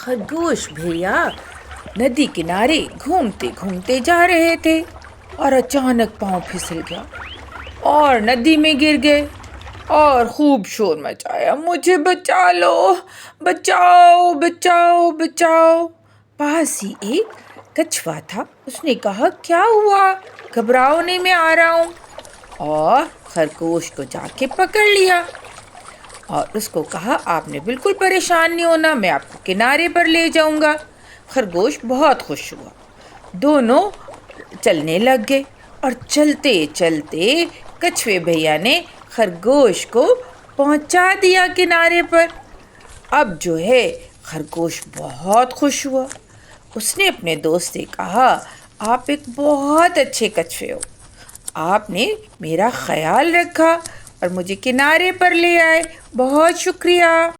खरगोश भैया नदी किनारे घूमते घूमते जा रहे थे और अचानक पाँव फिसल गया और नदी में गिर गए और खूब शोर मचाया, मुझे बचा लो, बचाओ बचाओ बचाओ। पास ही एक कछुआ था, उसने कहा क्या हुआ, घबराओ नहीं, मैं आ रहा हूँ। और खरगोश को जाके पकड़ लिया और उसको कहा आपने बिल्कुल परेशान नहीं होना, मैं आपको किनारे पर ले जाऊंगा। खरगोश बहुत खुश हुआ, दोनों चलने लग गए और चलते चलते कछुए भैया ने खरगोश को पहुंचा दिया किनारे पर। अब जो है खरगोश बहुत खुश हुआ, उसने अपने दोस्त से कहा आप एक बहुत अच्छे कछुए हो, आपने मेरा ख्याल रखा और मुझे किनारे पर ले आए, बहुत शुक्रिया।